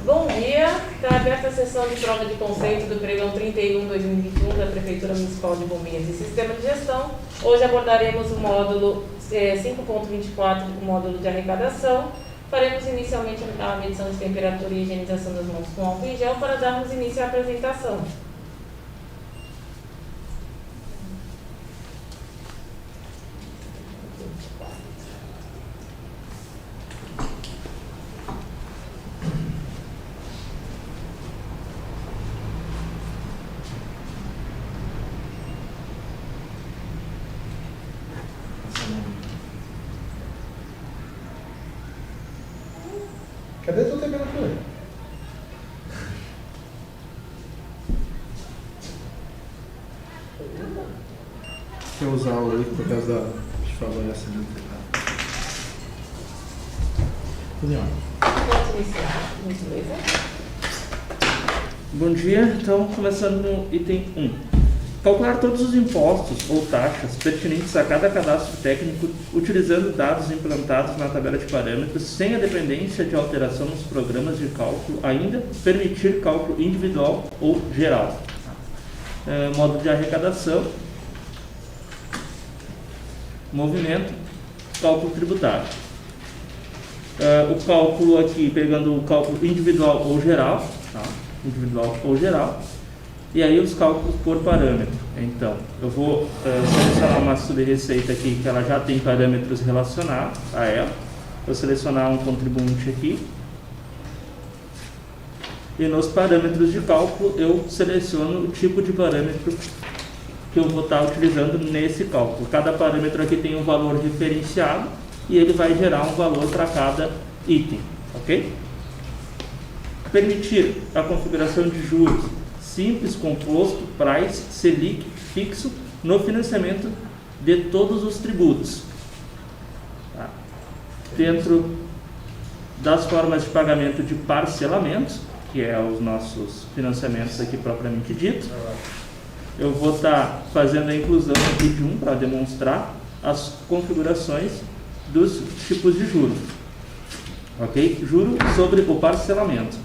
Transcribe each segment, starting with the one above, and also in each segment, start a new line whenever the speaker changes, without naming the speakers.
Bom dia, está aberta a sessão de prova de conceito do pregão 31/2021 da Prefeitura Municipal de Bombinhas e Sistema de Gestão. Hoje abordaremos o módulo 5.24, o módulo de arrecadação. Faremos inicialmente a medição de temperatura e higienização das mãos com álcool em gel para darmos início à apresentação.
Cadê a tua temperatura? Quer usar o aí por causa da desfavorece do
Pode iniciar, gentileza.
Bom dia, então começando no item 1. Calcular todos os impostos ou taxas pertinentes a cada cadastro técnico utilizando dados implantados na tabela de parâmetros sem a dependência de alteração nos programas de cálculo, ainda permitir cálculo individual ou geral. Modo de arrecadação, movimento, cálculo tributário. O cálculo aqui, pegando o cálculo individual ou geral, tá? Individual ou geral. E aí os cálculos por parâmetro. Então, eu vou selecionar uma subreceita aqui que ela já tem parâmetros relacionados a ela. Vou selecionar um contribuinte aqui. E nos parâmetros de cálculo eu seleciono o tipo de parâmetro que eu vou estar utilizando nesse cálculo. Cada parâmetro aqui tem um valor diferenciado e ele vai gerar um valor para cada item, ok? Permitir a configuração de juros simples, composto, price, selic, fixo no financiamento de todos os tributos. Tá? Dentro das formas de pagamento de parcelamentos, que é os nossos financiamentos aqui propriamente dito, eu vou estar fazendo a inclusão aqui de um para demonstrar as configurações dos tipos de juros. Ok? Juro sobre o parcelamento.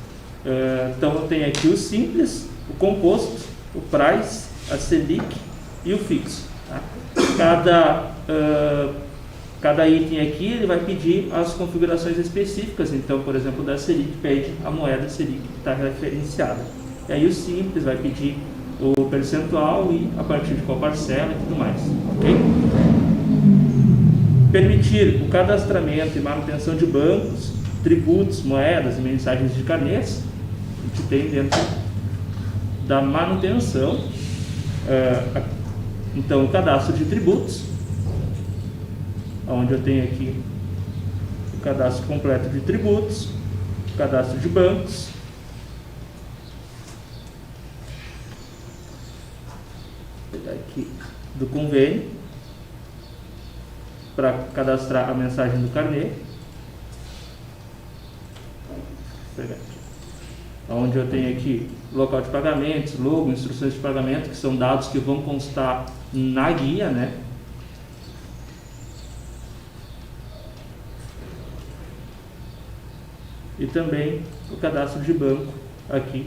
Então eu tenho aqui o simples, o composto, o price, a selic e o fixo. Tá? Cada item aqui ele vai pedir as configurações específicas. Então, por exemplo, da selic pede a moeda selic que está referenciada. E aí o simples vai pedir o percentual e a partir de qual parcela e tudo mais. Ok? Permitir o cadastramento e manutenção de bancos, tributos, moedas e mensagens de carnês. A gente tem dentro da manutenção, então o cadastro de tributos, onde eu tenho aqui o cadastro completo de tributos, o cadastro de bancos, vou pegar aqui do convênio para cadastrar a mensagem do carnê, vou pegar aqui. Onde eu tenho aqui local de pagamentos, logo, instruções de pagamento, que são dados que vão constar na guia, né? E também o cadastro de banco aqui,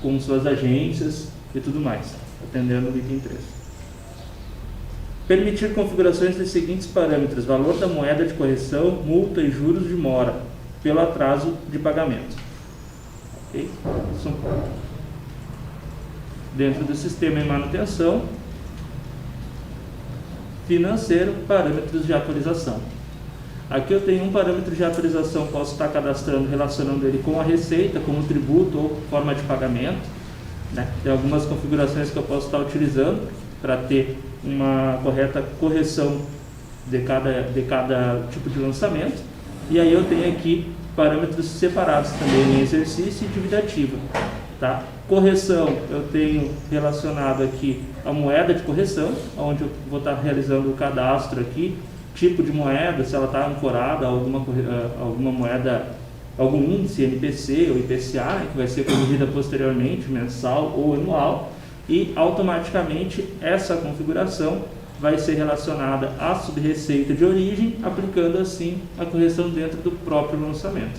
com suas agências e tudo mais, atendendo o item 3. Permitir configurações dos seguintes parâmetros: valor da moeda de correção, multa e juros de mora pelo atraso de pagamento. Okay? Dentro do sistema em manutenção, financeiro, parâmetros de atualização. Aqui eu tenho um parâmetro de atualização, posso estar cadastrando, relacionando ele com a receita, como tributo ou forma de pagamento. Né? Tem algumas configurações que eu posso estar utilizando para ter uma correta correção de cada tipo de lançamento. E aí eu tenho aqui parâmetros separados também em exercício e dívida ativa. Tá? Correção, eu tenho relacionado aqui a moeda de correção, onde eu vou estar realizando o cadastro aqui, tipo de moeda, se ela está ancorada a alguma moeda, algum índice NPC ou IPCA, que vai ser corrigida posteriormente, mensal ou anual, e automaticamente essa configuração vai ser relacionada à subreceita de origem, aplicando assim a correção dentro do próprio lançamento.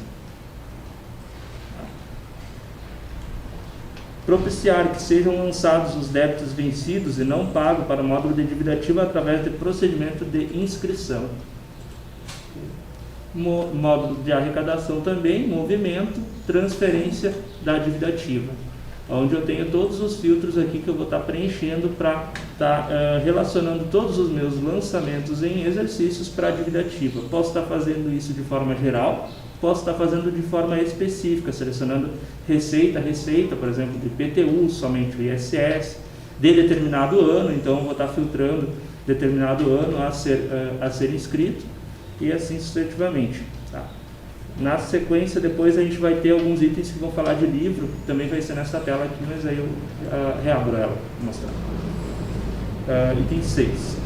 propiciar que sejam lançados os débitos vencidos e não pagos para o módulo de dívida ativa através de procedimento de inscrição. Módulo de arrecadação também, movimento, transferência da dívida ativa, onde eu tenho todos os filtros aqui que eu vou estar preenchendo para estar relacionando todos os meus lançamentos em exercícios para a dívida ativa. Posso estar fazendo isso de forma geral, posso estar fazendo de forma específica, selecionando receita, por exemplo, de IPTU, somente o ISS, de determinado ano, então eu vou estar filtrando determinado ano a ser inscrito, e assim sucessivamente. Tá? Na sequência, depois a gente vai ter alguns itens que vão falar de livro, também vai ser nessa tela aqui, mas aí eu reabro ela para mostrar. Item 6.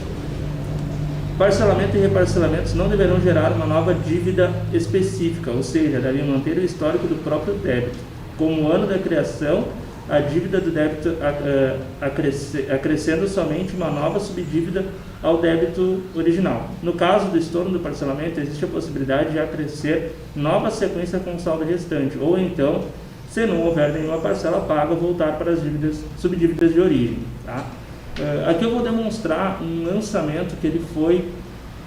Parcelamento e reparcelamentos não deverão gerar uma nova dívida específica, ou seja, devem manter o histórico do próprio débito. Como o ano da criação, a dívida do débito acrescendo somente uma nova subdívida ao débito original. No caso do estorno do parcelamento, existe a possibilidade de acrescer nova sequência com o saldo restante, ou então, se não houver nenhuma parcela paga, voltar para as subdívidas de origem. Tá? Aqui eu vou demonstrar um lançamento que ele foi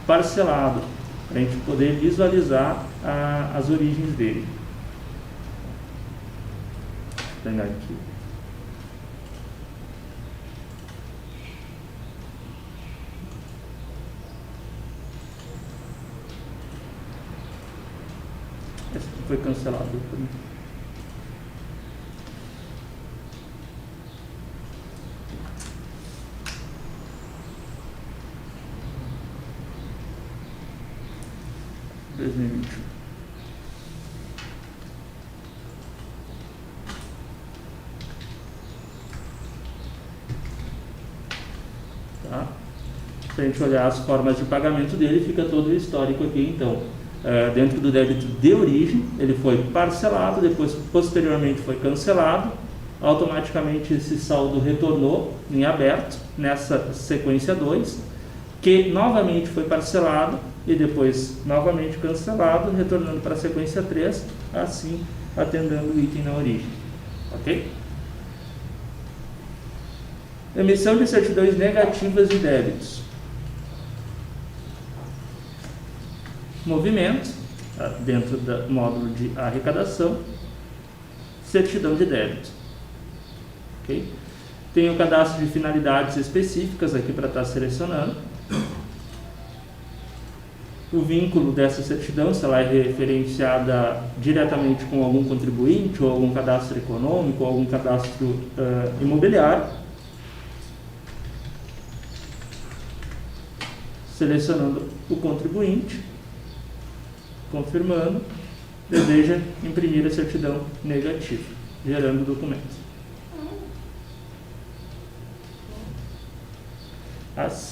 parcelado, para a gente poder visualizar as origens dele. Vou pegar aqui. Esse aqui foi cancelado. Tá? Se a gente olhar as formas de pagamento dele, fica todo o histórico aqui, então. Dentro do débito de origem, ele foi parcelado, depois posteriormente foi cancelado, automaticamente esse saldo retornou em aberto, nessa sequência 2, que novamente foi parcelado e depois novamente cancelado, retornando para a sequência 3, assim atendendo o item na origem. Ok? Emissão de certidões negativas de débitos. Movimento, dentro do módulo de arrecadação, certidão de débito. Okay? Tem o cadastro de finalidades específicas aqui para estar selecionando. O vínculo dessa certidão, se ela é referenciada diretamente com algum contribuinte, ou algum cadastro econômico, ou algum cadastro imobiliário. Selecionando o contribuinte, confirmando, deseja imprimir a certidão negativa, gerando o documento.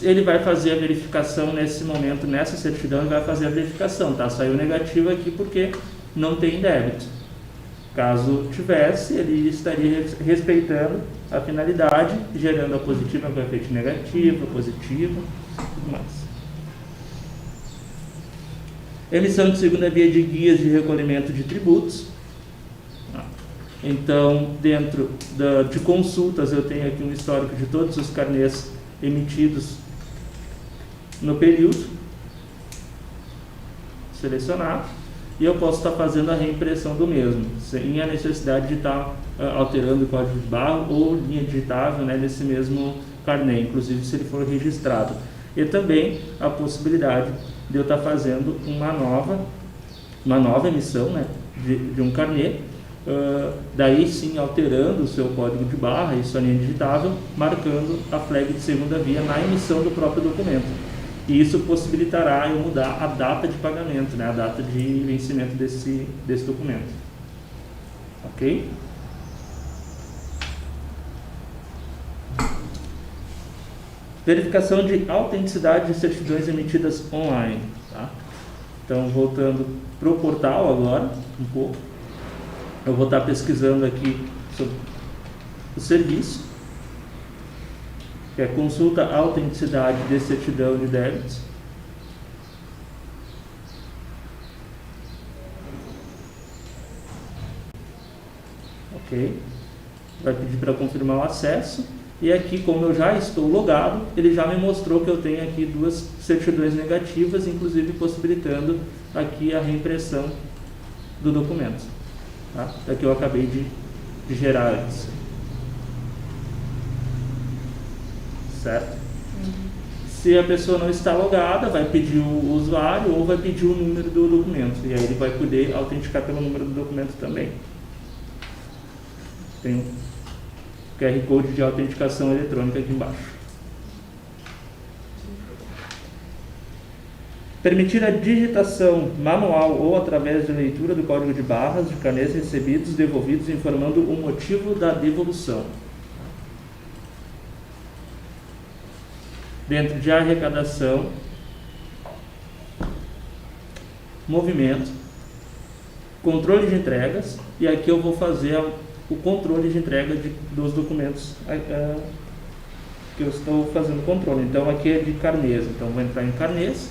Ele vai fazer a verificação nesse momento, nessa certidão, ele vai fazer a verificação, tá? Saiu negativo aqui porque não tem débito. Caso tivesse, ele estaria respeitando a finalidade, gerando a positiva com efeito negativo, positiva, tudo mais. Emissão de segunda via de guias de recolhimento de tributos. Então, dentro de consultas, eu tenho aqui um histórico de todos os carnês emitidos no período. Selecionar. E eu posso estar fazendo a reimpressão do mesmo, sem a necessidade de estar alterando o código de barra ou linha digitável, né, nesse mesmo carnê, inclusive se ele for registrado. E também a possibilidade de eu estar fazendo uma nova emissão, né, de um carnê, daí sim alterando o seu código de barra e sua linha digitável, marcando a flag de segunda via na emissão do próprio documento. E isso possibilitará eu mudar a data de pagamento, né, a data de vencimento desse documento. Ok? Verificação de autenticidade de certidões emitidas online. Tá? Então, voltando para o portal agora, um pouco. Eu vou estar pesquisando aqui sobre o serviço, que é consulta a autenticidade de certidão de débitos. Ok. vai pedir para confirmar o acesso. E aqui, como eu já estou logado, ele já me mostrou que eu tenho aqui 2 certidões negativas, inclusive possibilitando aqui a reimpressão do documento. Tá? Daqui eu acabei de gerar antes. Certo? Se a pessoa não está logada, vai pedir o usuário ou vai pedir o número do documento. E aí ele vai poder autenticar pelo número do documento também. Tem um QR Code de autenticação eletrônica aqui embaixo. Permitir a digitação manual ou através de leitura do código de barras de canês recebidos, devolvidos, informando o motivo da devolução. Dentro de arrecadação, movimento, controle de entregas, e aqui eu vou fazer o controle de entrega dos documentos que eu estou fazendo controle. Então aqui é de carnês, então eu vou entrar em carnês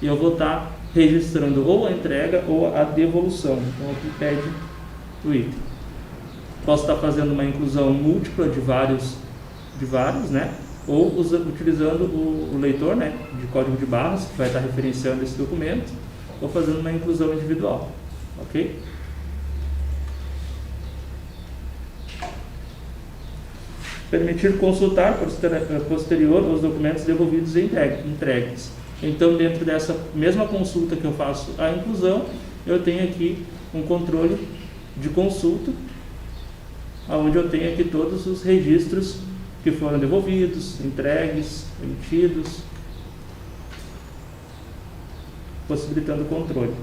e eu vou estar registrando ou a entrega ou a devolução. Então aqui pede o item. Posso estar fazendo uma inclusão múltipla de vários, né? Ou utilizando o leitor, né, de código de barras, que vai estar referenciando esse documento, ou fazendo uma inclusão individual. Ok? Permitir consultar posterior os documentos devolvidos e entregues. Então, dentro dessa mesma consulta que eu faço a inclusão, eu tenho aqui um controle de consulta, onde eu tenho aqui todos os registros que foram devolvidos, entregues, emitidos, possibilitando o controle.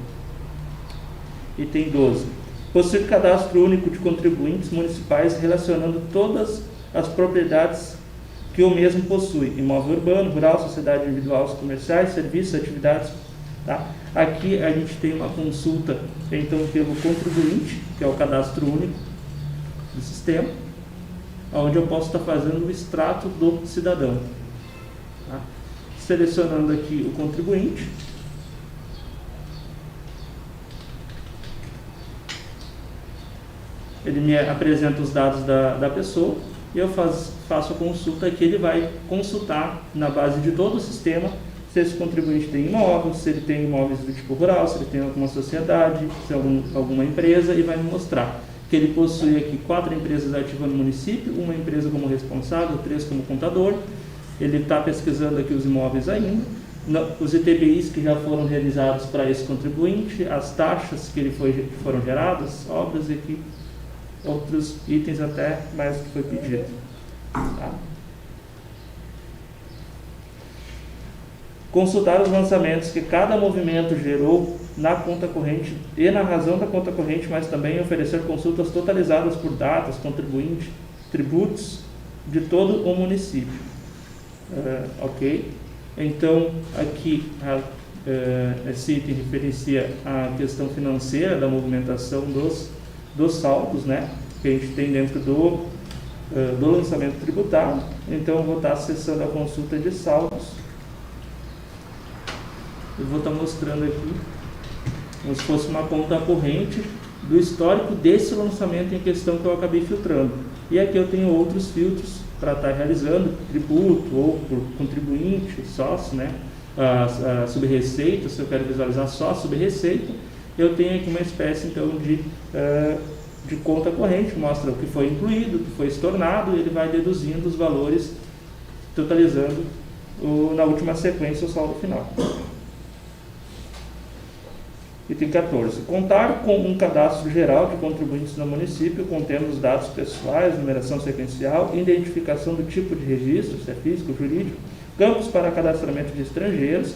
Item 12. Possuir cadastro único de contribuintes municipais relacionando todas as propriedades que o mesmo possui: imóvel urbano, rural, sociedade individual, comerciais, serviços, atividades. Tá? Aqui a gente tem uma consulta, então, pelo contribuinte, que é o cadastro único do sistema, onde eu posso estar fazendo o extrato do cidadão. Tá? Selecionando aqui o contribuinte. Ele me apresenta os dados da pessoa e eu faço a consulta aqui. Ele vai consultar na base de todo o sistema se esse contribuinte tem imóveis, se ele tem imóveis do tipo rural, se ele tem alguma sociedade, se alguma empresa, e vai me mostrar que ele possui aqui 4 empresas ativas no município, uma empresa como responsável, 3 como contador. Ele está pesquisando aqui os imóveis ainda, os ITBIs que já foram realizados para esse contribuinte, as taxas que foram geradas, obras e aqui outros itens até mais do que foi pedido. Tá? Consultar os lançamentos que cada movimento gerou na conta corrente e na razão da conta corrente, mas também oferecer consultas totalizadas por datas, contribuinte, tributos de todo o município. Ok? Então, aqui esse item referencia a questão financeira da movimentação dos saldos, né, que a gente tem dentro do lançamento tributário. Então, eu vou estar acessando a consulta de saldos. Eu vou estar mostrando aqui como se fosse uma conta corrente do histórico desse lançamento em questão que eu acabei filtrando. E aqui eu tenho outros filtros para estar realizando, tributo ou por contribuinte, sócio, né? A subreceita, se eu quero visualizar só a subreceita, eu tenho aqui uma espécie então de conta corrente, mostra o que foi incluído, o que foi estornado, e ele vai deduzindo os valores, totalizando na última sequência o saldo final. Item 14. Contar com um cadastro geral de contribuintes no município, contendo os dados pessoais, numeração sequencial, identificação do tipo de registro, se é físico ou jurídico, campos para cadastramento de estrangeiros,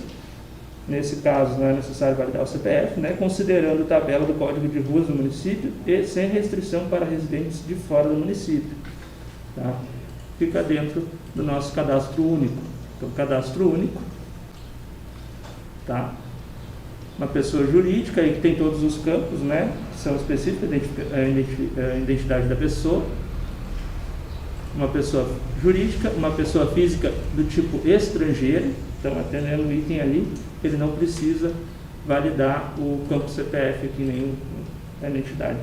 nesse caso não é necessário validar o CPF, né, considerando tabela do Código de Ruas do município e sem restrição para residentes de fora do município. Tá? Fica dentro do nosso cadastro único. Então, cadastro único. Tá? Uma pessoa jurídica, aí que tem todos os campos, né, que são específicos, a identidade da pessoa. Uma pessoa jurídica, uma pessoa física do tipo estrangeiro. Então, atendendo o item ali, ele não precisa validar o campo CPF aqui, nem a identidade.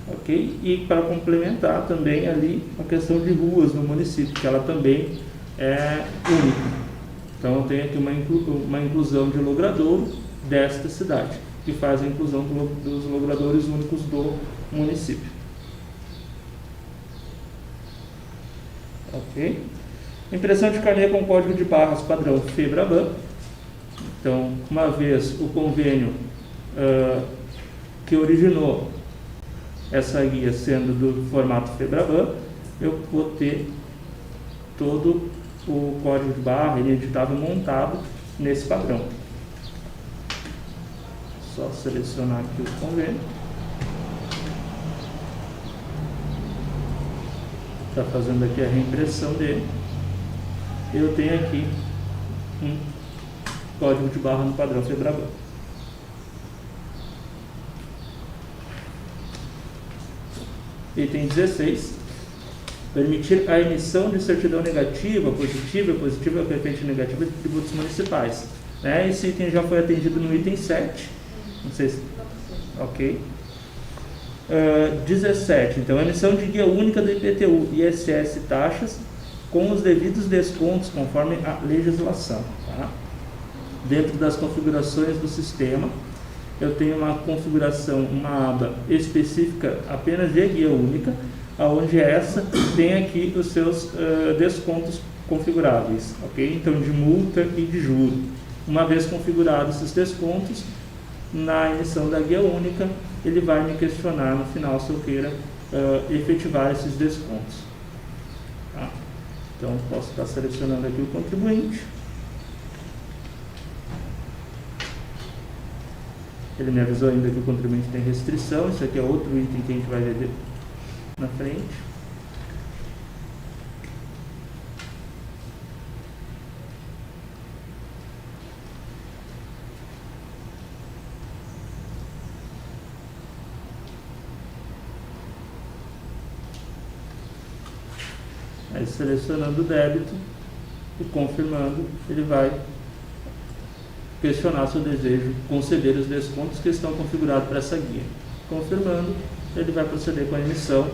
ok? E para complementar também ali a questão de ruas no município, que ela também é única. Então eu tenho aqui uma inclusão de logradouro desta cidade, que faz a inclusão dos logradouros únicos do município. Ok? Impressão de carnê com código de barras padrão FEBRABAN. Então, uma vez o convênio que originou essa guia sendo do formato FEBRABAN, eu vou ter todo o código de barra editável montado nesse padrão. Só selecionar aqui o convênio. Está fazendo aqui a reimpressão dele. Eu tenho aqui um código de barra no padrão FEBRABAN. Item 16. Permitir a emissão de certidão negativa, positiva, perfeita e negativa de tributos municipais. Né? Esse item já foi atendido no item 7. Não sei se... Ok. 17. Então, emissão de guia única do IPTU, ISS e taxas, com os devidos descontos conforme a legislação. Tá? Dentro das configurações do sistema, eu tenho uma configuração, uma aba específica apenas de guia única, onde essa tem aqui os seus descontos configuráveis, ok? Então, de multa e de juro. Uma vez configurados esses descontos, na emissão da guia única, ele vai me questionar no final se eu queira efetivar esses descontos. Tá? Então, posso estar selecionando aqui o contribuinte. Ele me avisou ainda que o contribuinte tem restrição. Isso aqui é outro item que a gente vai ver na frente. Aí, selecionando o débito e confirmando, ele vai questionar se eu desejo conceder os descontos que estão configurados para essa guia. Confirmando, ele vai proceder com a emissão,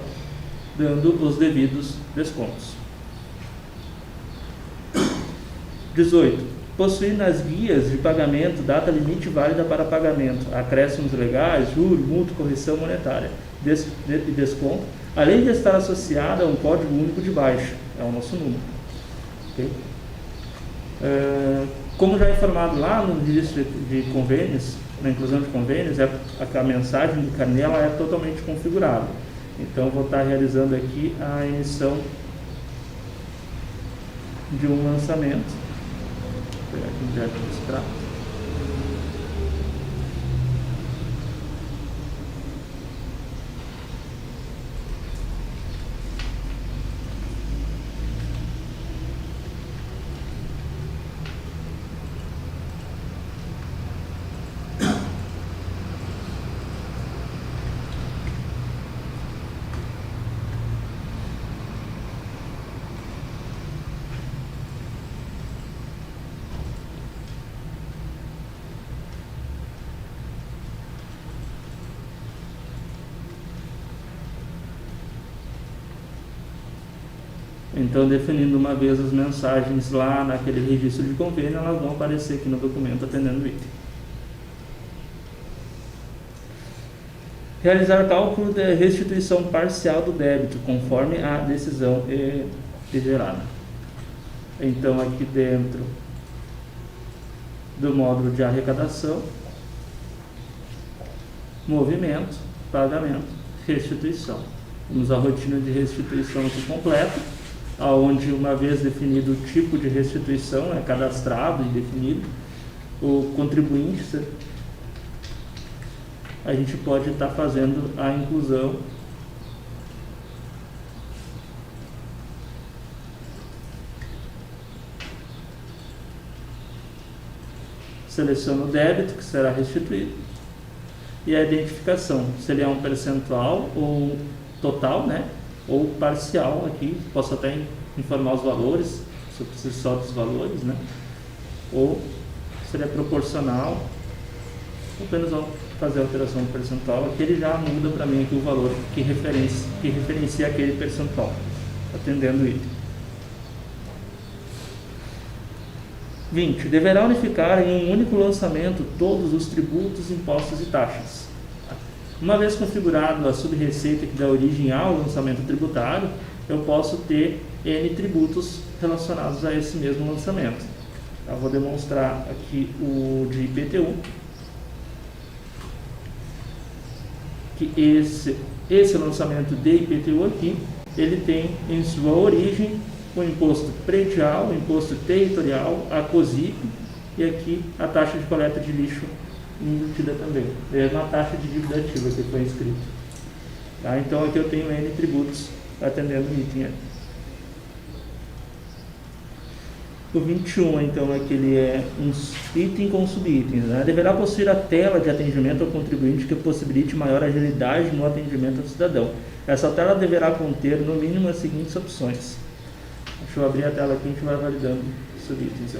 dando os devidos descontos. 18. Possuir nas guias de pagamento data limite válida para pagamento, acréscimos legais, juros, multa, correção monetária e desconto, além de estar associada a um código único de baixa, é o nosso número. Okay? Como já é informado lá no registro de convênios, na inclusão de convênios, a mensagem do carnê ela é totalmente configurada. Então, vou estar realizando aqui a emissão de um lançamento. Vou pegar aqui direto do extrato. Então, definindo uma vez as mensagens lá naquele registro de convênio, elas vão aparecer aqui no documento atendendo o item. Realizar cálculo de restituição parcial do débito, conforme a decisão gerada. Então, aqui dentro do módulo de arrecadação, movimento, pagamento, restituição. Temos a rotina de restituição aqui completa, onde, uma vez definido o tipo de restituição, é cadastrado e definido, o contribuinte, a gente pode estar fazendo a inclusão seleciona o débito que será restituído e a identificação, se ele é um percentual ou total, né? Ou parcial aqui, posso até informar os valores, se eu preciso só dos valores, né? Ou se ele é proporcional, apenas fazer a alteração do percentual, aqui ele já muda para mim aqui o valor que referencia aquele percentual, atendendo o item. 20. Deverá unificar em um único lançamento todos os tributos, impostos e taxas. Uma vez configurado a subreceita que dá origem ao lançamento tributário, eu posso ter N tributos relacionados a esse mesmo lançamento. Eu vou demonstrar aqui o de IPTU, que esse lançamento de IPTU aqui, ele tem em sua origem o imposto predial, o imposto territorial, a COSIP e aqui a taxa de coleta de lixo embutida também. É uma taxa de dívida ativa que foi inscrito. Tá? Então aqui eu tenho N tributos atendendo o item. O 21, então, é que ele é um item com subitens. Né? Deverá possuir a tela de atendimento ao contribuinte que possibilite maior agilidade no atendimento ao cidadão. Essa tela deverá conter, no mínimo, as seguintes opções. Deixa eu abrir a tela aqui e a gente vai validando os subitens.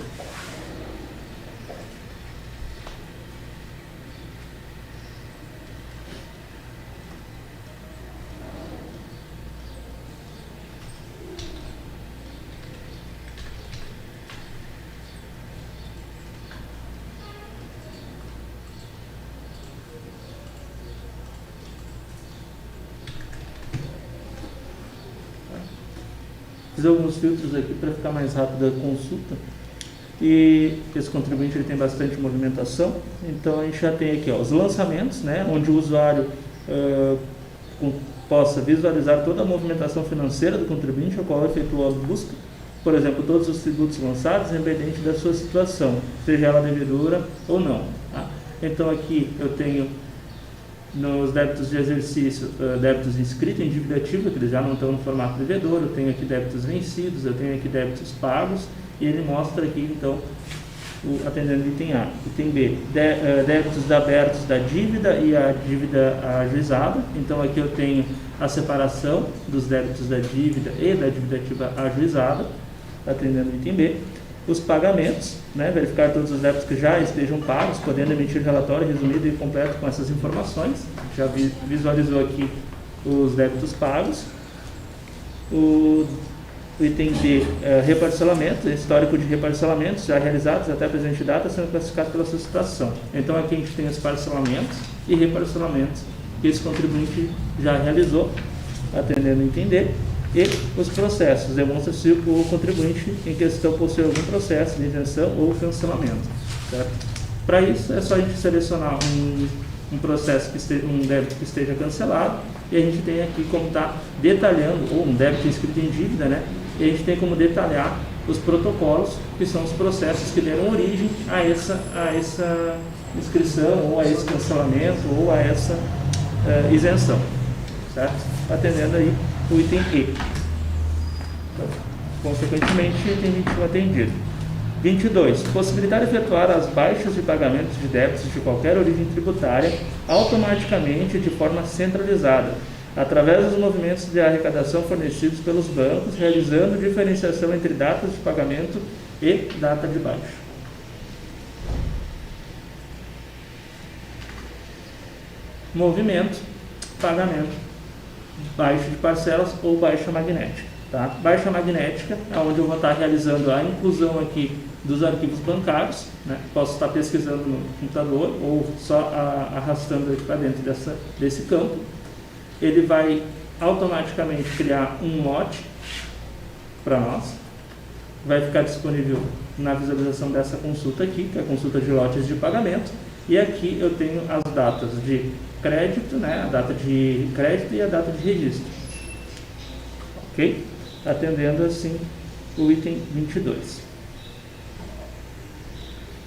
Fiz alguns filtros aqui para ficar mais rápido a consulta. E esse contribuinte ele tem bastante movimentação. Então a gente já tem aqui os lançamentos, né, onde o usuário possa visualizar toda a movimentação financeira do contribuinte ao qual efetuou a busca. Por exemplo, todos os tributos lançados, independente da sua situação, seja ela devedora ou não. Tá? Então aqui eu tenho nos débitos de exercício, débitos inscritos em dívida ativa, que eles já não estão no formato devedor, eu tenho aqui débitos vencidos, eu tenho aqui débitos pagos, e ele mostra aqui, então, atendendo o item A. Item B, débitos abertos da dívida e a dívida ajuizada, então aqui eu tenho a separação dos débitos da dívida e da dívida ativa ajuizada, atendendo o item B. Os pagamentos, né, verificar todos os débitos que já estejam pagos, podendo emitir relatório resumido e completo com essas informações. Já visualizou aqui os débitos pagos. O item D, reparcelamento, histórico de reparcelamentos já realizados até a presente data, sendo classificados pela sua situação. Então aqui a gente tem os parcelamentos e reparcelamentos que esse contribuinte já realizou, atendendo o item D. E os processos, demonstra se o contribuinte em questão possui algum processo de isenção ou cancelamento. Para isso, é só a gente selecionar um processo, um débito que esteja cancelado, e a gente tem aqui como está detalhando, ou um débito inscrito em dívida, né? E a gente tem como detalhar os protocolos, que são os processos que deram origem a essa inscrição, ou a esse cancelamento, ou a essa isenção. Certo? Atendendo aí o item E. Consequentemente, item 21 atendido. 22. Possibilitar efetuar as baixas de pagamentos de débitos de qualquer origem tributária automaticamente de forma centralizada, através dos movimentos de arrecadação fornecidos pelos bancos, realizando diferenciação entre datas de pagamento e data de baixa. Movimento, pagamento, baixa de parcelas ou baixa magnética. Tá? Baixa magnética é onde eu vou estar realizando a inclusão aqui dos arquivos bancários, né? Posso estar pesquisando no computador ou só arrastando aqui para dentro desse campo. Ele vai automaticamente criar um lote para nós, vai ficar disponível na visualização dessa consulta aqui, que é a consulta de lotes de pagamento, e aqui eu tenho as datas de crédito, né? A data de crédito e a data de registro. Ok? Atendendo assim o item 22.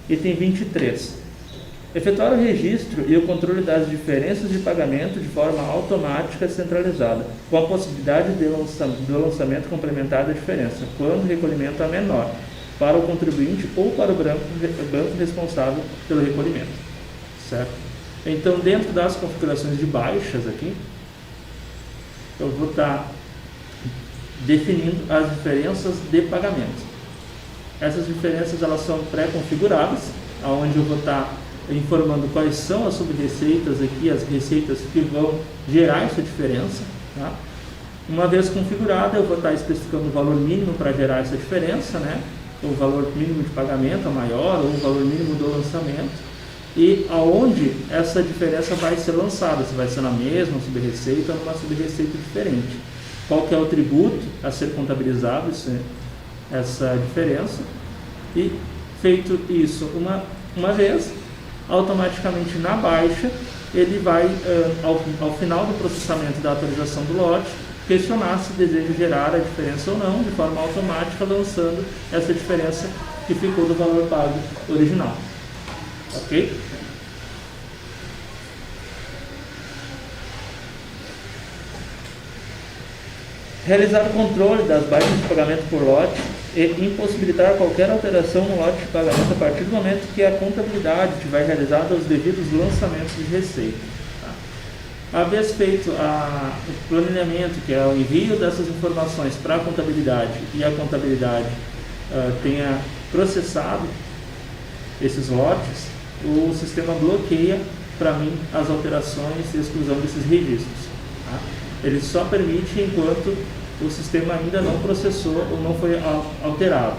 Item 23. Efetuar o registro e o controle das diferenças de pagamento de forma automática centralizada, com a possibilidade do lançamento complementar da diferença, quando o recolhimento é menor, para o contribuinte ou para o banco responsável pelo recolhimento. Certo? Então, dentro das configurações de baixas aqui, eu vou estar definindo as diferenças de pagamento. Essas diferenças elas são pré-configuradas, onde eu vou estar informando quais são as sub-receitas aqui, as receitas que vão gerar essa diferença. Tá? Uma vez configurada, eu vou estar especificando o valor mínimo para gerar essa diferença, né? O valor mínimo de pagamento, a maior, ou o valor mínimo do lançamento, e aonde essa diferença vai ser lançada, se vai ser na mesma sub-receita ou numa sub-receita diferente. Qual que é o tributo a ser contabilizado, essa diferença, e feito isso uma vez, automaticamente na baixa, ele vai, ao final do processamento da atualização do lote, questionar se deseja gerar a diferença ou não, de forma automática, lançando essa diferença que ficou do valor pago original. Ok? Realizar o controle das baixas de pagamento por lote e impossibilitar qualquer alteração no lote de pagamento a partir do momento que a contabilidade tiver realizado os devidos lançamentos de receita. Uma vez feito o planejamento, que é o envio dessas informações para a contabilidade, e a contabilidade tenha processado esses lotes, o sistema bloqueia para mim as alterações e exclusão desses registros. Tá? Ele só permite enquanto o sistema ainda não processou ou não foi alterado.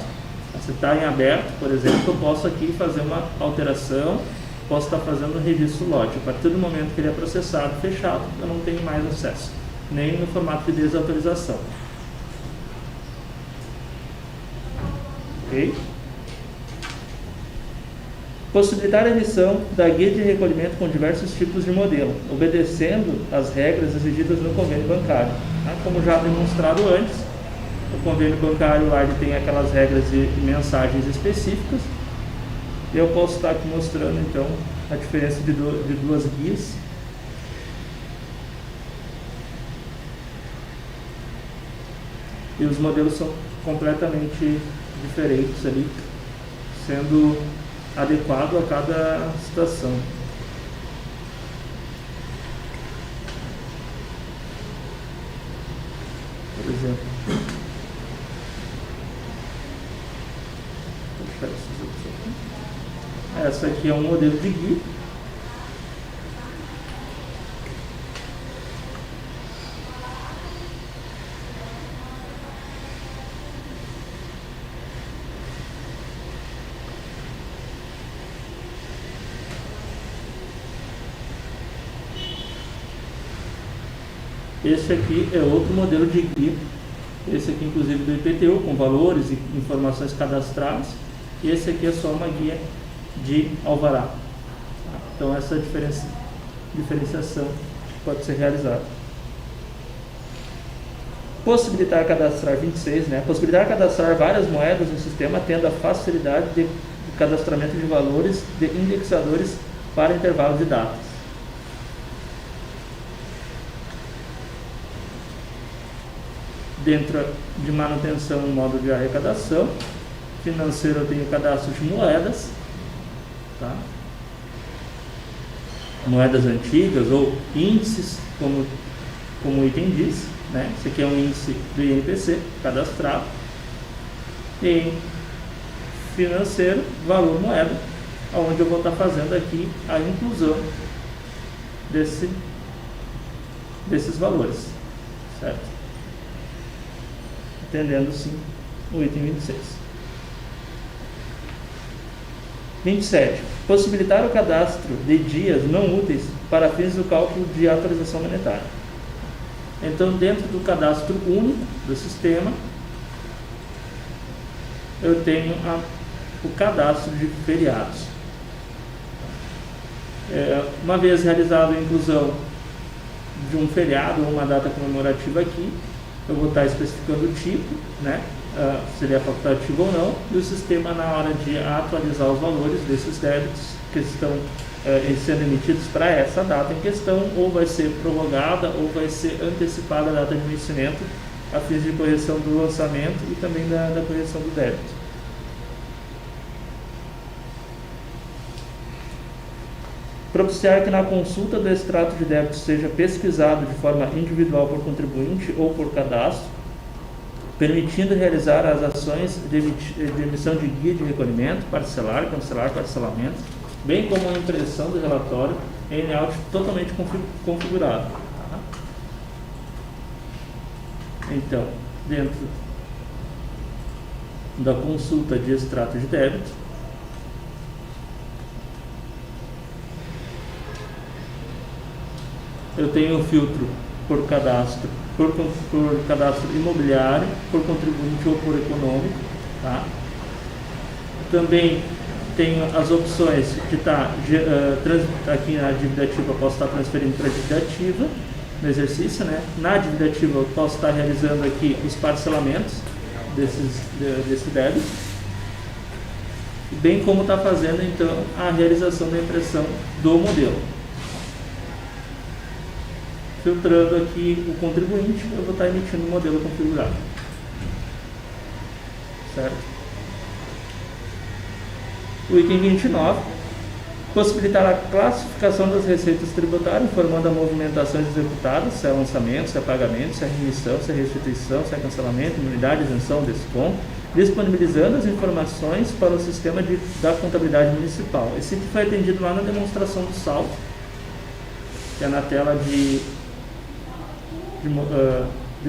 Se está em aberto, por exemplo, eu posso aqui fazer uma alteração, posso estar fazendo um registro lote. A partir do momento que ele é processado, fechado, eu não tenho mais acesso, nem no formato de desautorização. Ok? Possibilitar a emissão da guia de recolhimento com diversos tipos de modelo, obedecendo as regras exigidas no convênio bancário. Como já demonstrado antes, o convênio bancário lá ele tem aquelas regras de mensagens específicas. Eu posso estar aqui mostrando então a diferença de duas guias. E os modelos são completamente diferentes ali, sendo adequado a cada situação. Por exemplo, vou deixar esses outros aqui. Essa aqui é um modelo de guia. Esse aqui é outro modelo de guia, esse aqui inclusive do IPTU, com valores e informações cadastrais, e esse aqui é só uma guia de alvará. Então essa diferenciação pode ser realizada. Possibilitar cadastrar 26, possibilitar cadastrar várias moedas no sistema, tendo a facilidade de cadastramento de valores de indexadores para intervalo de datas. Dentro de manutenção no modo de arrecadação, financeiro eu tenho cadastro de moedas, tá? Moedas antigas ou índices, como o item diz, Esse aqui é um índice do INPC cadastrado. E em financeiro, valor moeda, onde eu vou estar fazendo aqui a inclusão desses valores, certo? Entendendo sim o item 26. 27. Possibilitar o cadastro de dias não úteis para fins do cálculo de atualização monetária. Então, dentro do cadastro único do sistema, eu tenho o cadastro de feriados. Uma vez realizada a inclusão de um feriado ou uma data comemorativa aqui, eu vou estar especificando o tipo, se ele é facultativo ou não, e o sistema, na hora de atualizar os valores desses débitos que estão sendo emitidos para essa data em questão, ou vai ser prorrogada ou vai ser antecipada a data de vencimento, a fim de correção do lançamento e também da correção do débito. Propiciar que na consulta do extrato de débito seja pesquisado de forma individual por contribuinte ou por cadastro, permitindo realizar as ações de emissão de guia de recolhimento, parcelar, cancelar parcelamento, bem como a impressão do relatório em layout totalmente configurado. Tá? Então, dentro da consulta de extrato de débito, eu tenho o filtro por cadastro, por cadastro imobiliário, por contribuinte ou por econômico. Tá? Também tenho as opções de estar, aqui na dívida ativa eu posso estar transferindo para a dívida ativa no exercício, né? Na dívida ativa eu posso estar realizando aqui os parcelamentos desse débito, bem como está fazendo então a realização da impressão do modelo. Filtrando aqui o contribuinte, eu vou estar emitindo o modelo configurado. Certo? O item 29, possibilitar a classificação das receitas tributárias, informando a movimentação executada, se é lançamento, se é pagamento, se é remissão, se é restituição, se é cancelamento, imunidade, isenção, desconto, disponibilizando as informações para o sistema da contabilidade municipal. Esse item foi atendido lá na demonstração do saldo, que é na tela de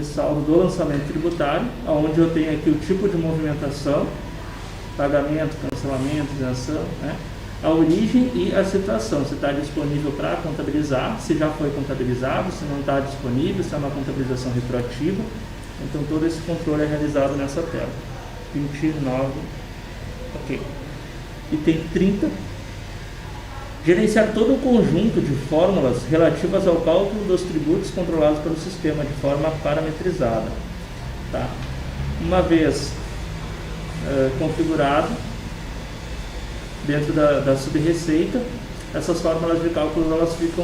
saldo do lançamento tributário, onde eu tenho aqui o tipo de movimentação, pagamento, cancelamento, isenção, né? A origem e a situação, se está disponível para contabilizar, se já foi contabilizado, se não está disponível, se é uma contabilização retroativa. Então todo esse controle é realizado nessa tela. 29, ok. Item 30, gerenciar todo o conjunto de fórmulas relativas ao cálculo dos tributos controlados pelo sistema de forma parametrizada. Tá? Uma vez configurado dentro da subreceita, essas fórmulas de cálculo elas ficam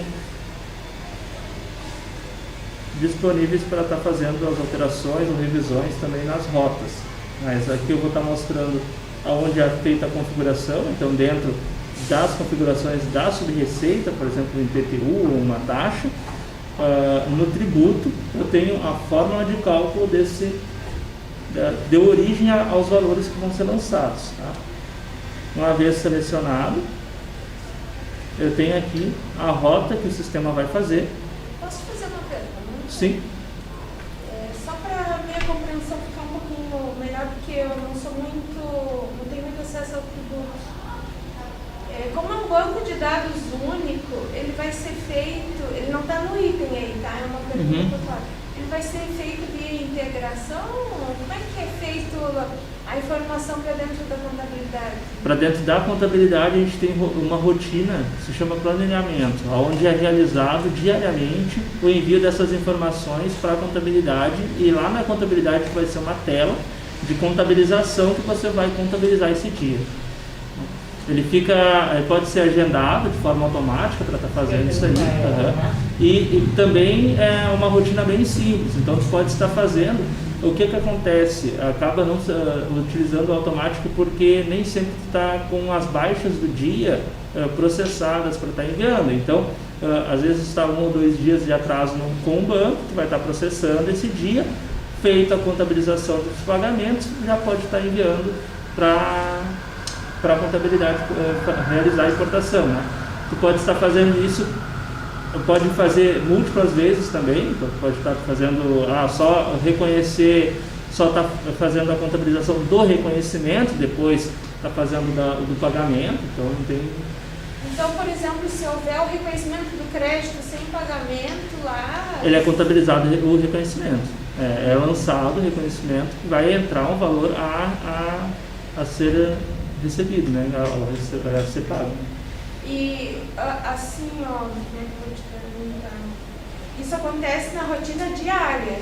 disponíveis para estar fazendo as alterações ou revisões também nas rotas. Mas aqui eu vou estar mostrando aonde é feita a configuração, então dentro das configurações da subreceita, por exemplo, em IPTU ou uma taxa, no tributo eu tenho a fórmula de cálculo deu origem aos valores que vão ser lançados. Tá? Uma vez selecionado, eu tenho aqui a rota que o sistema vai fazer.
Posso fazer uma pergunta?
Sim.
Só para a minha compreensão ficar um pouquinho melhor, porque eu não tenho muito acesso ao tributo. Como é um banco de dados único, ele vai ser feito, ele não está no item aí, tá? É uma pergunta que eu faço. Ele vai ser feito via integração? Como é que é feito a informação para dentro da contabilidade?
Para dentro da contabilidade, a gente tem uma rotina que se chama planejamento, onde é realizado diariamente o envio dessas informações para a contabilidade, e lá na contabilidade vai ser uma tela de contabilização que você vai contabilizar esse dia. Ele pode ser agendado de forma automática para estar fazendo isso aí. E também é uma rotina bem simples, então você pode estar fazendo. O que acontece? Acaba não utilizando o automático porque nem sempre está com as baixas do dia processadas para estar enviando. Então, às vezes está 1 ou 2 dias de atraso com o banco, que vai estar processando esse dia, feita a contabilização dos pagamentos, já pode estar enviando para a contabilidade realizar a exportação. Né? Tu pode estar fazendo isso, pode fazer múltiplas vezes também, então pode estar fazendo, só reconhecer, só está fazendo a contabilização do reconhecimento, depois está fazendo do pagamento, então não tem...
Então, por exemplo, se houver o reconhecimento do crédito sem pagamento lá...
Ele é contabilizado o reconhecimento, é lançado o reconhecimento, vai entrar um valor a ser recebido, né? A ser pago.
E assim, ó, vou te perguntar, isso acontece na rotina diária?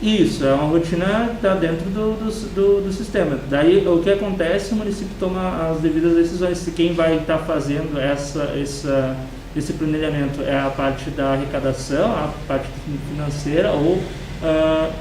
Isso, é uma rotina que está dentro do sistema. Daí o que acontece, o município toma as devidas decisões. Se quem vai estar fazendo esse planejamento é a parte da arrecadação, a parte financeira, ou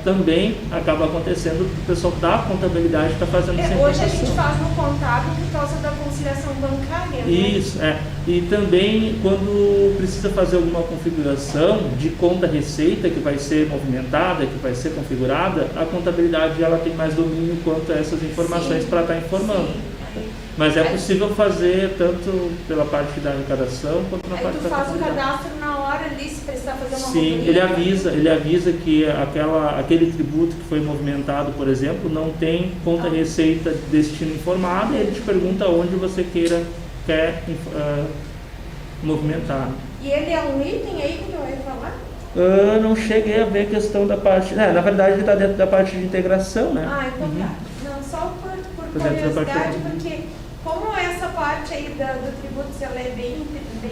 também acaba acontecendo o pessoal da contabilidade está fazendo essa
hoje a gente faz no contábil por causa da conciliação bancária, né?
Isso, e também quando precisa fazer alguma configuração de conta-receita que vai ser movimentada, que vai ser configurada, a contabilidade ela tem mais domínio quanto a essas informações para estar informando.
Sim.
Mas é possível fazer tanto pela parte da arrecadação quanto na
Aí
parte
tu
da
faz o
contabilidade.
cadastro na hora ali, se precisar fazer uma
Sim,
rubrica.
ele avisa que aquele tributo que foi movimentado, por exemplo, não tem conta receita de destino informada, e ele te pergunta onde você quer movimentar.
E ele é um item aí que tu vai falar?
Eu não cheguei a ver a questão da parte... na verdade, ele está dentro da parte de integração, né?
Ah, então tá. Não, só por
Tá dentro da parte
curiosidade,
de-
porque como essa parte aí do tributo, ela é bem...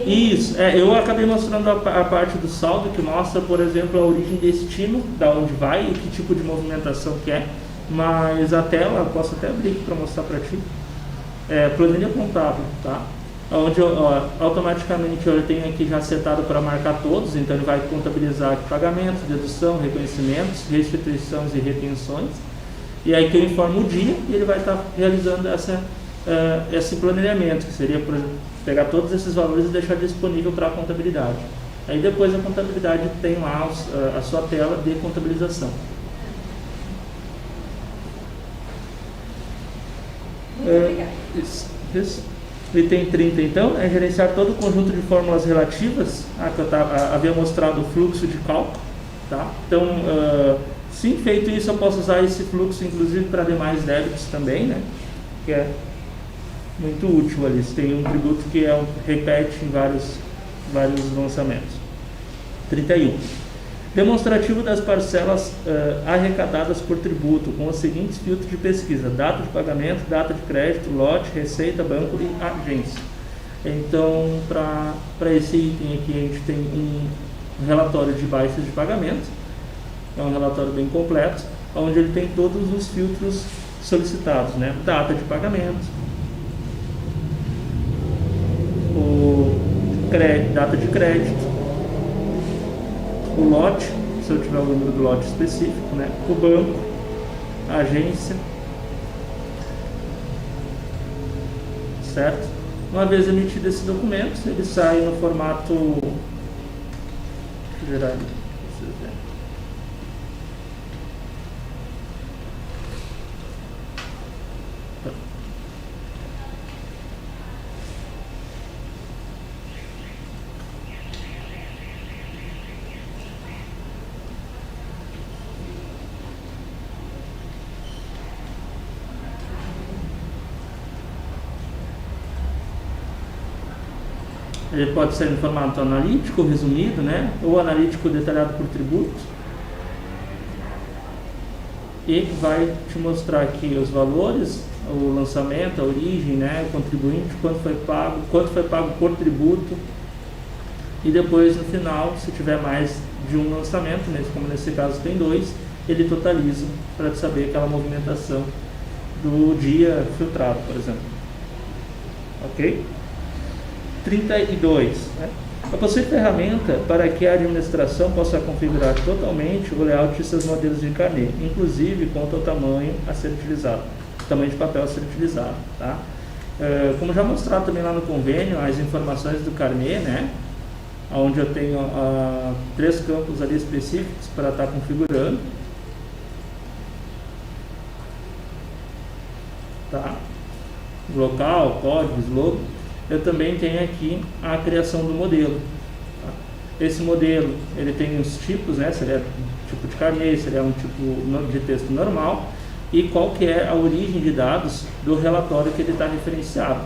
Isso, eu acabei mostrando a parte do saldo, que mostra, por exemplo, a origem e destino, da onde vai e que tipo de movimentação que é. Mas a tela, posso até abrir aqui para mostrar para ti. Planilha contábil, tá? Onde automaticamente eu tenho aqui já setado para marcar todos, então ele vai contabilizar pagamentos, dedução, reconhecimentos, restituições e retenções. E aí que eu informo o dia e ele vai estar realizando esse planejamento, que seria, por exemplo, pegar todos esses valores e deixar disponível para a contabilidade. Aí depois a contabilidade tem lá a sua tela de contabilização.
Muito obrigada.
Isso. Item 30, então, é gerenciar todo o conjunto de fórmulas relativas, que eu havia mostrado o fluxo de cálculo, tá? Então, sim, feito isso, eu posso usar esse fluxo, inclusive, para demais débitos também, né? Que é muito útil ali. Você tem um tributo que repete em vários lançamentos. 31. Demonstrativo das parcelas arrecadadas por tributo, com os seguintes filtros de pesquisa: data de pagamento, data de crédito, lote, receita, banco e agência. Então, para esse item aqui, a gente tem um relatório de baixas de pagamento, é um relatório bem completo, onde ele tem todos os filtros solicitados, né? Data de pagamento, data de crédito, o lote, se eu tiver o número do lote específico, né? O banco, a agência, certo? Uma vez emitido esse documento, ele sai no formato geral. Ele pode ser em formato analítico, resumido, né? Ou analítico detalhado por tributo. E vai te mostrar aqui os valores, o lançamento, a origem, né? O contribuinte, quanto foi pago por tributo. E depois, no final, se tiver mais de um lançamento, como nesse caso tem 2, ele totaliza para saber aquela movimentação do dia filtrado, por exemplo. Ok? 32. Né? Possui ferramenta para que a administração possa configurar totalmente o layout de seus modelos de carnê, inclusive quanto ao tamanho a ser utilizado, tamanho de papel a ser utilizado. Tá? Como já mostrado também lá no convênio, as informações do carnê, né? Onde eu tenho 3 campos ali específicos para estar configurando. Tá? Local, códigos, logo. Eu também tenho aqui a criação do modelo. Tá? Esse modelo, ele tem os tipos, né? Seria um tipo de carnê, seria um tipo de texto normal, e qual que é a origem de dados do relatório que ele está referenciado.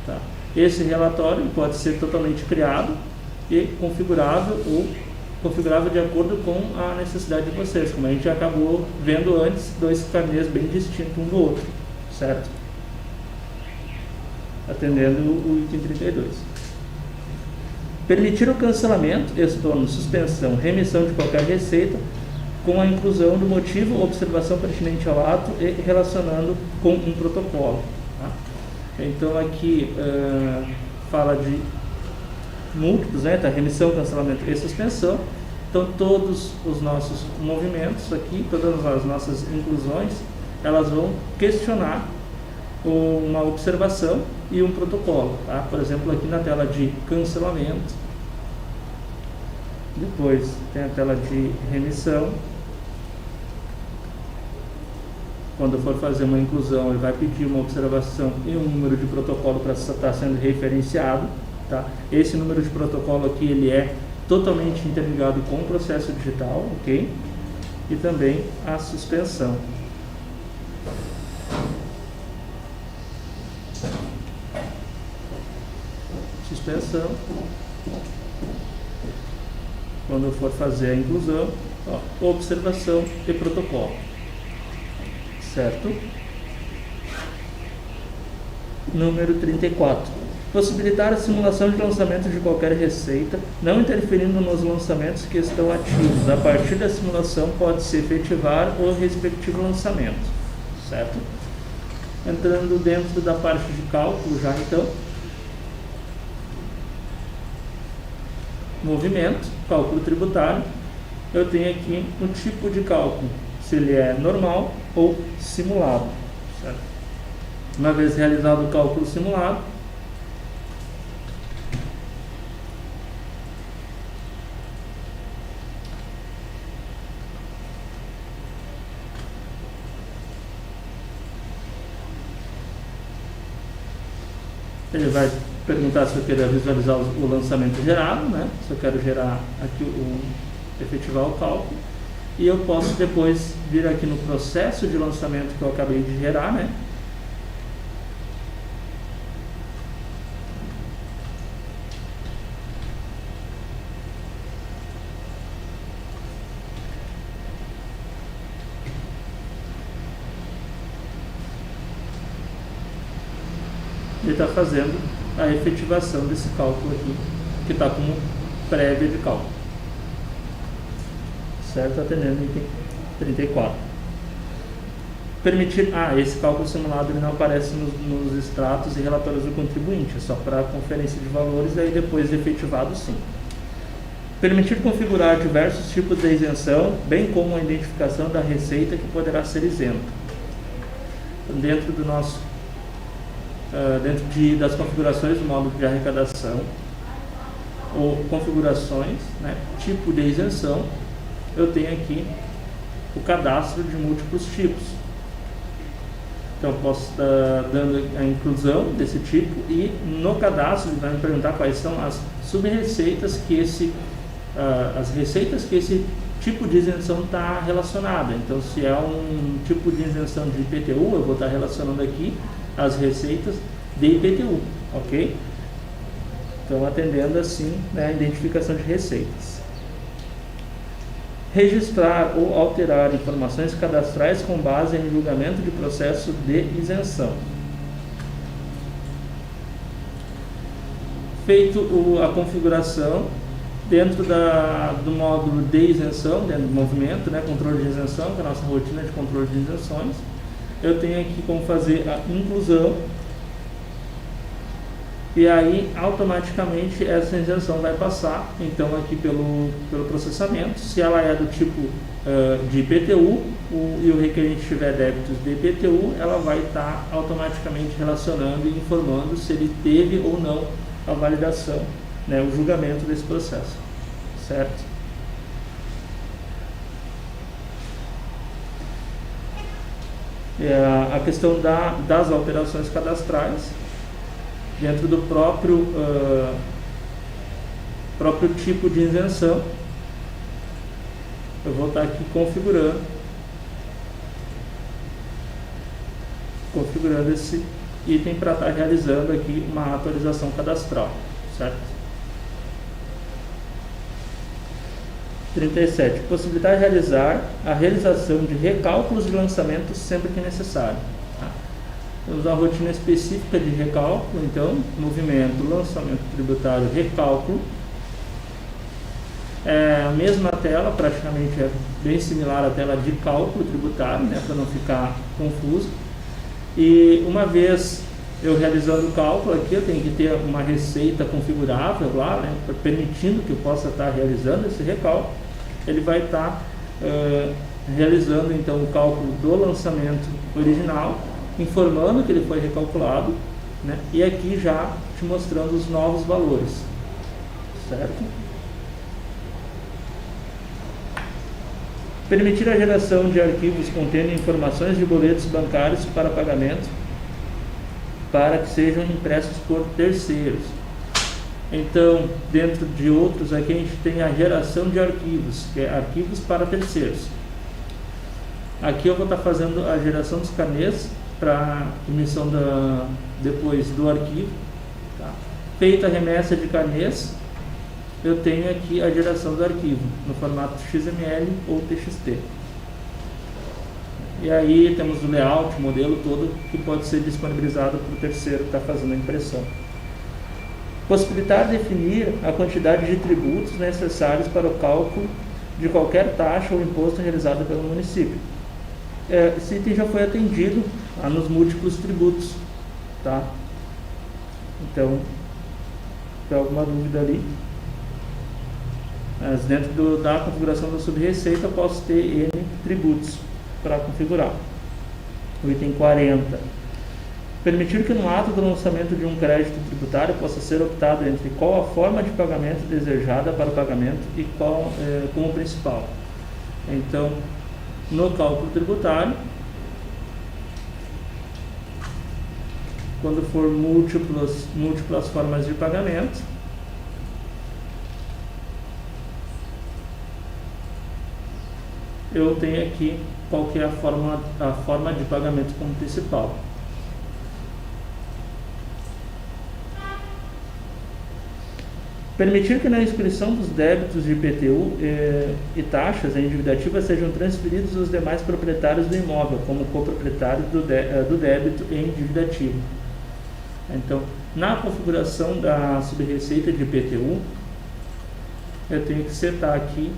Tá? Esse relatório pode ser totalmente criado e configurável, ou configurável de acordo com a necessidade de vocês, como a gente acabou vendo antes, 2 carnês bem distintos um do outro, certo? Atendendo o item 32. Permitir o cancelamento, estorno, suspensão, remissão de qualquer receita, com a inclusão do motivo, observação pertinente ao ato e relacionando com um protocolo. Tá? Então aqui fala de múltiplos, né? Tá? Remissão, cancelamento e suspensão. Então todos os nossos movimentos aqui, todas as nossas inclusões, elas vão questionar uma observação e um protocolo. Tá? Por exemplo, aqui na tela de cancelamento, depois tem a tela de remissão Quando for fazer uma inclusão, ele vai pedir uma observação e um número de protocolo para estar sendo referenciado. Tá? Esse número de protocolo aqui ele é totalmente interligado com o processo digital, ok? E também a suspensão. Suspensão. Quando eu for fazer a inclusão, ó, observação e protocolo. Certo? Número 34. Possibilitar a simulação de lançamento de qualquer receita, não interferindo nos lançamentos que estão ativos. A partir da simulação pode-se efetivar o respectivo lançamento. Certo? Entrando dentro da parte de cálculo já então. Movimento, cálculo tributário. Eu tenho aqui um tipo de cálculo, se ele é normal ou simulado. Certo? Uma vez realizado o cálculo simulado, ele vai perguntar se eu quero visualizar o lançamento gerado, né? Se eu quero gerar aqui efetivar o cálculo. E eu posso depois vir aqui no processo de lançamento que eu acabei de gerar, né? Ele está fazendo a efetivação desse cálculo aqui, que está como prévia de cálculo. Certo? Atendendo item 34. Permitir... esse cálculo simulado ele não aparece nos extratos e relatórios do contribuinte, é só para conferência de valores e aí depois efetivado sim. Permitir configurar diversos tipos de isenção, bem como a identificação da receita que poderá ser isenta. Dentro do nosso das configurações do módulo de arrecadação ou configurações, né, tipo de isenção, eu tenho aqui o cadastro de múltiplos tipos. Então eu posso estar dando a inclusão desse tipo e no cadastro ele vai me perguntar quais são as subreceitas que as receitas que esse tipo de isenção está relacionada. Então se é um tipo de isenção de IPTU, eu vou estar relacionando aqui as receitas de IPTU, ok? Então, atendendo assim, né, a identificação de receitas. Registrar ou alterar informações cadastrais com base em julgamento de processo de isenção. Feito a configuração dentro do módulo de isenção, dentro do movimento, né, controle de isenção, que é a nossa rotina de controle de isenções, eu tenho aqui como fazer a inclusão e aí automaticamente essa isenção vai passar então aqui pelo processamento. Se ela é do tipo de IPTU e o requerente tiver débitos de IPTU, ela vai estar automaticamente relacionando e informando se ele teve ou não a validação, né, o julgamento desse processo, certo? A questão das alterações cadastrais dentro do próprio tipo de isenção. Eu vou estar aqui configurando esse item para estar realizando aqui uma atualização cadastral, certo? 37. Possibilitar realizar a realização de recálculos de lançamento sempre que necessário. Tá? Temos uma rotina específica de recálculo, então, movimento, lançamento tributário, recálculo. A mesma tela, praticamente é bem similar à tela de cálculo tributário, né, para não ficar confuso. E uma vez eu realizando o cálculo aqui, eu tenho que ter uma receita configurável lá, né, permitindo que eu possa estar realizando esse recálculo. Ele vai estar realizando então o cálculo do lançamento original, informando que ele foi recalculado, né, e aqui já te mostrando os novos valores, certo? Permitir a geração de arquivos contendo informações de boletos bancários para pagamento para que sejam impressos por terceiros. Então, dentro de outros, aqui a gente tem a geração de arquivos, que é arquivos para terceiros. Aqui eu vou estar fazendo a geração dos carnês para emissão depois do arquivo. Tá? Feita a remessa de carnês, eu tenho aqui a geração do arquivo, no formato XML ou TXT. E aí temos o layout, o modelo todo, que pode ser disponibilizado para o terceiro que está fazendo a impressão. Possibilitar definir a quantidade de tributos necessários para o cálculo de qualquer taxa ou imposto realizado pelo município. Esse item já foi atendido nos múltiplos tributos, tá? Então, se tem alguma dúvida ali, mas dentro da configuração da subreceita eu posso ter N tributos para configurar. O item 40. Permitir que no ato do lançamento de um crédito tributário possa ser optado entre qual a forma de pagamento desejada para o pagamento e qual como principal. Então, no cálculo tributário, quando for múltiplas formas de pagamento, eu tenho aqui qual que é a forma de pagamento como principal. Permitir que na inscrição dos débitos de IPTU e taxas em dívida sejam transferidos os demais proprietários do imóvel, como coproprietário do débito em dívida ativa. Então, na configuração da subreceita de IPTU, eu tenho que setar aqui,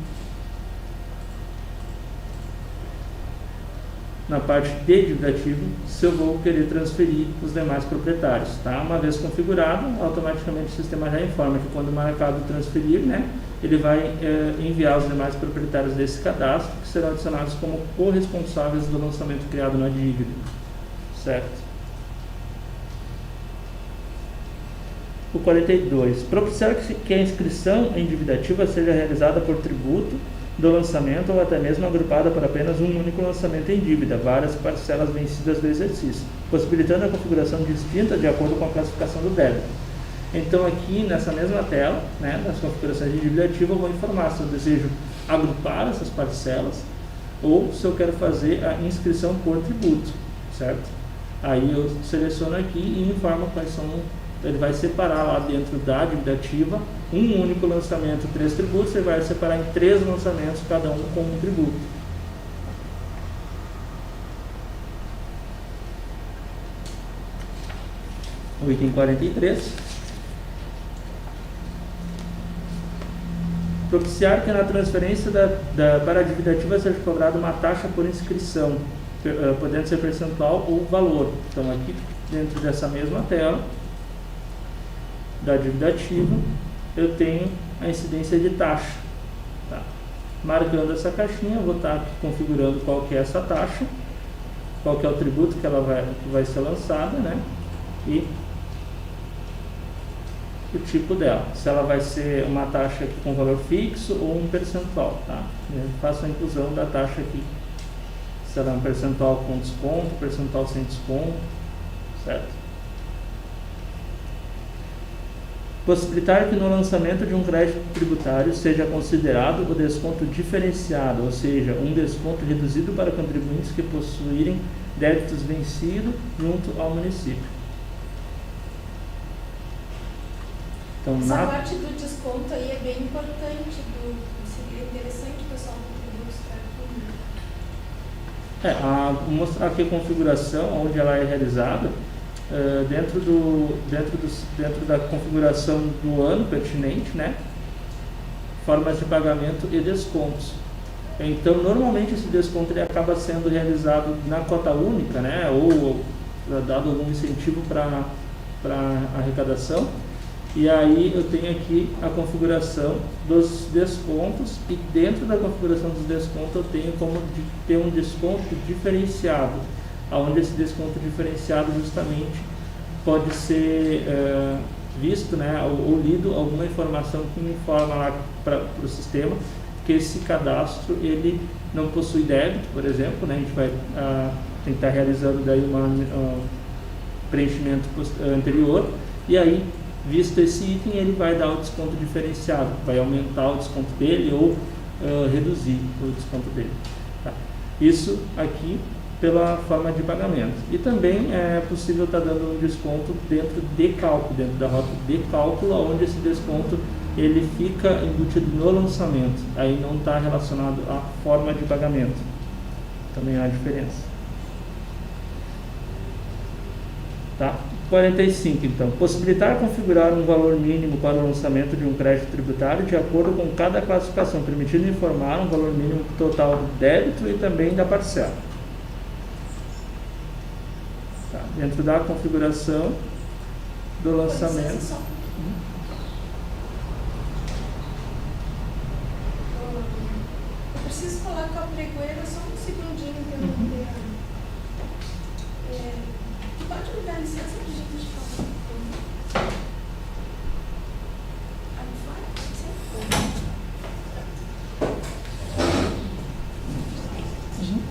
na parte de dívida ativa, se eu vou querer transferir os demais proprietários, tá? Uma vez configurado, automaticamente o sistema já informa que quando marcado transferir, né, ele vai enviar os demais proprietários desse cadastro, que serão adicionados como corresponsáveis do lançamento criado na dívida, certo? O 42. Propiciar que a inscrição em dívida ativa seja realizada por tributo do lançamento ou até mesmo agrupada por apenas um único lançamento em dívida, várias parcelas vencidas do exercício, possibilitando a configuração distinta de acordo com a classificação do débito. Então aqui nessa mesma tela, né, nas configurações de dívida ativa, eu vou informar se eu desejo agrupar essas parcelas ou se eu quero fazer a inscrição por tributo, certo? Aí eu seleciono aqui e informo quais são. Ele vai separar lá dentro da dívida ativa um único lançamento, 3 tributos, ele vai separar em 3 lançamentos, cada um com um tributo. O item 43. Propiciar que na transferência para a dívida ativa seja cobrada uma taxa por inscrição, podendo ser percentual ou valor. Então aqui dentro dessa mesma tela da dívida ativa, eu tenho a incidência de taxa. Tá? Marcando essa caixinha, eu vou estar configurando qual que é essa taxa, qual que é o tributo que ela vai ser lançada, né? E o tipo dela, se ela vai ser uma taxa aqui com valor fixo ou um percentual. Tá? Eu faço a inclusão da taxa aqui, se ela é um percentual com desconto, percentual sem desconto, certo? Possibilitar que no lançamento de um crédito tributário seja considerado o desconto diferenciado, ou seja, um desconto reduzido para contribuintes que possuírem débitos vencidos junto ao município. Então,
essa parte do desconto aí é bem importante, seria interessante o pessoal mostrar tudo.
Vou mostrar aqui a configuração, onde ela é realizada. Dentro da configuração do ano pertinente, né? Formas de pagamento e descontos. Então, normalmente esse desconto ele acaba sendo realizado na cota única, né? Ou dado algum incentivo para arrecadação. E aí eu tenho aqui a configuração dos descontos e dentro da configuração dos descontos eu tenho como ter um desconto diferenciado, onde esse desconto diferenciado justamente pode ser visto, né, ou lido alguma informação que me informa lá para o sistema que esse cadastro ele não possui débito, por exemplo, né? A gente vai tem que estar realizando daí preenchimento anterior, e aí, visto esse item, ele vai dar o desconto diferenciado, vai aumentar o desconto dele ou reduzir o desconto dele. Tá? Isso aqui pela forma de pagamento. E também é possível estar dando um desconto dentro de cálculo, dentro da rota de cálculo, onde esse desconto ele fica embutido no lançamento, aí não está relacionado à forma de pagamento. Também há diferença. Tá? 45, então. Possibilitar configurar um valor mínimo para o lançamento de um crédito tributário de acordo com cada classificação, permitindo informar um valor mínimo total do débito e também da parcela. Tá? Dentro da configuração do lançamento.
Eu preciso falar com a pregoeira só um segundinho que eu não dei. Tu pode me dar licença de gente de falar? Aí fora? Sim.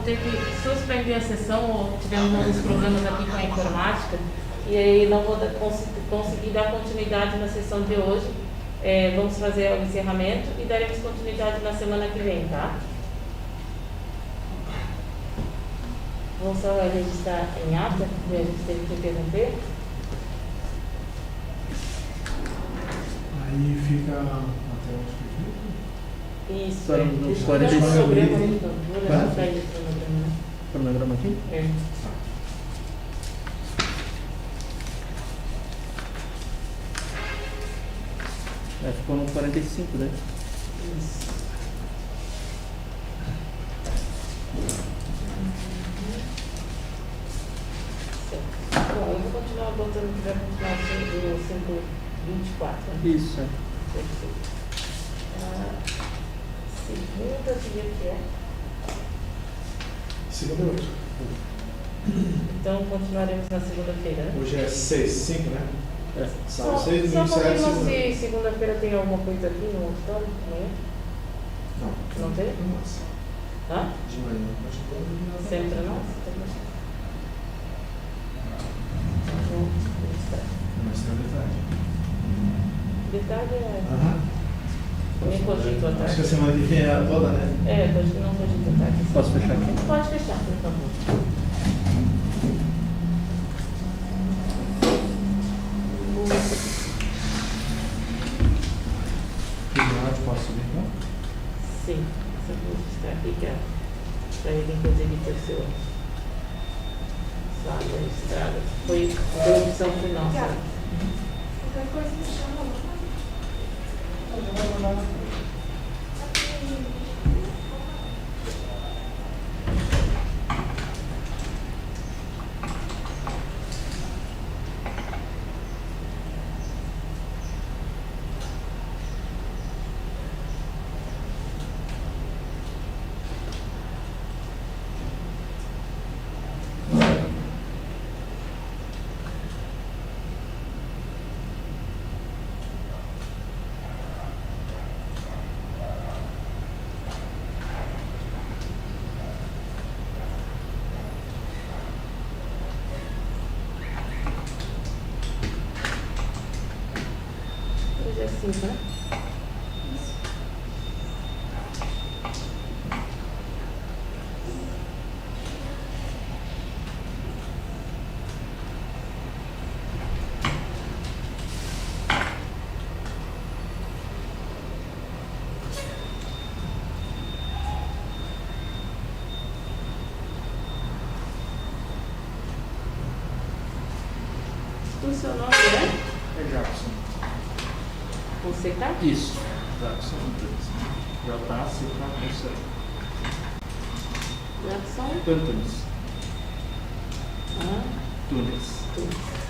ter que suspender a sessão, ou tivemos alguns problemas aqui com a informática, e aí não vou conseguir dar continuidade na sessão de hoje. Vamos fazer o encerramento e daremos continuidade na semana que vem, tá? Vou só registrar em ata, que a gente teve que interromper.
Aí fica até onde que fica?
Isso,
Para nos
deixa eu
45
dar um programa,
minutos.
então. Vou levantar isso no programa.
Cronograma aqui?
É.
Ficou no 45, né?
Isso. Certo. Bom, eu vou continuar botando que vai continuar sendo o 524. Né?
Isso, é.
Perfeito. Segunda, dia que é?
Segunda e 8.
Então continuaremos na segunda-feira, né?
Hoje é 6, 5, né?
É.
Sábado 6,
Só
domingo 7,
confirma
segunda.
se segunda-feira tem alguma coisa aqui no auditório amanhã?
Não.
Não tem?
Nossa.
Hã?
De manhã. Acho que todo
Sempre não? Vou registrar.
Mas tem detalhe.
Detalhe é.
Aham.
Nem cogito à
Acho que a
tarde.
semana que vem é toda, né?
Não cogito à tarde.
Posso fechar aqui?
Pode fechar, por favor.
Finado, posso subir então?
Sim, só vou registrar aqui que é para ele inclusive ter sua água registrada. Foi demissão final, sabe?
Qualquer coisa me chama.
Hoje é 5, né? O seu nome é?
É Jackson.
Fonseca?
Isso. Jackson. J-A-C-K-S.
Jackson?
Antunes.
Ah,
Tunes.
tudo.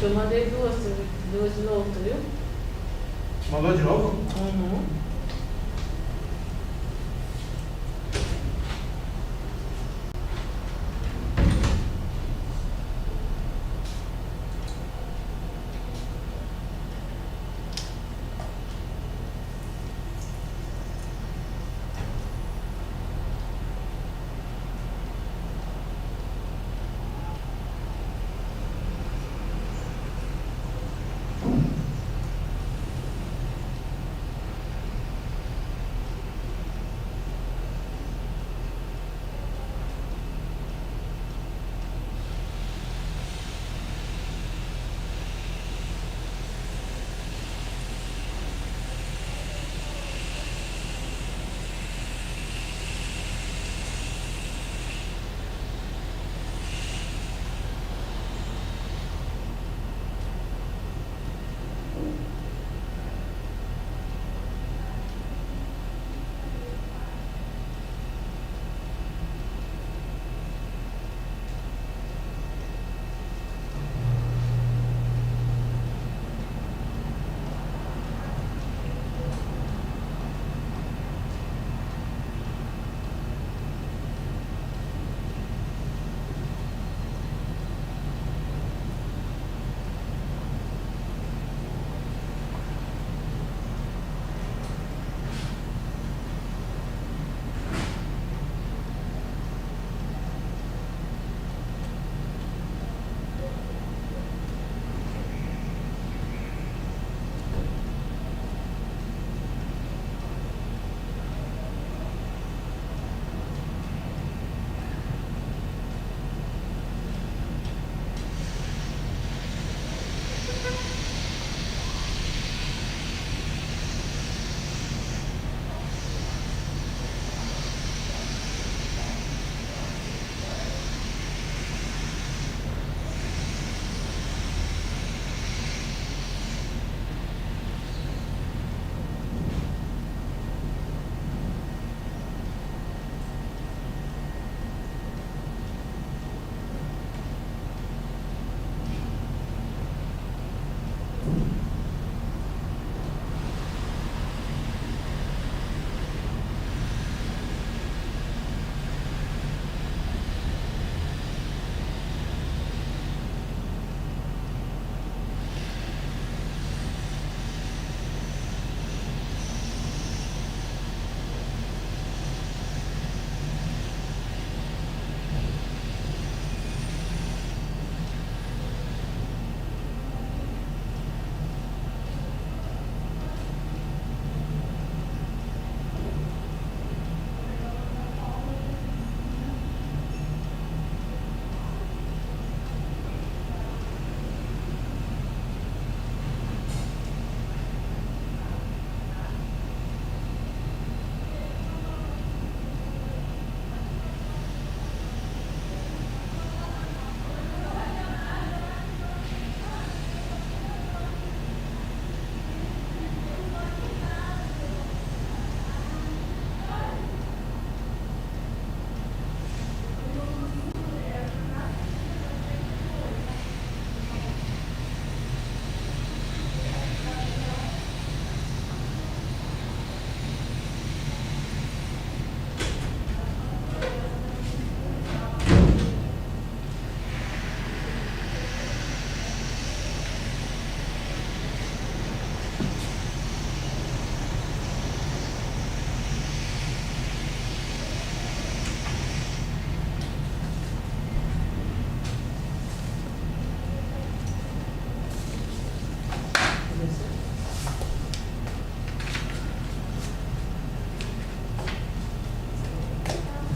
que eu mandei duas de novo, tu viu?
Mandou de novo?
Uhum.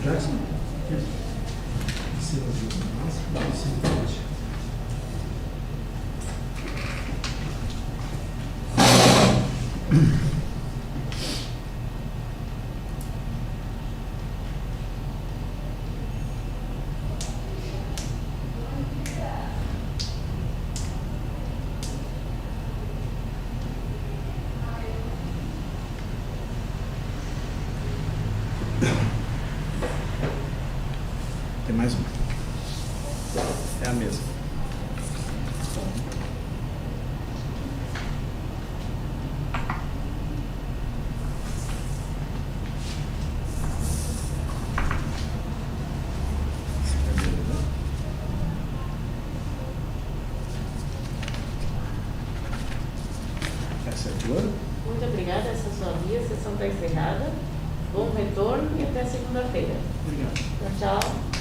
Jackson? Tem mais uma. É a mesma. agora.
Muito obrigada, essa é a sua via, a sessão está encerrada. Bom retorno e até segunda-feira.
Obrigado.
Tchau, tchau.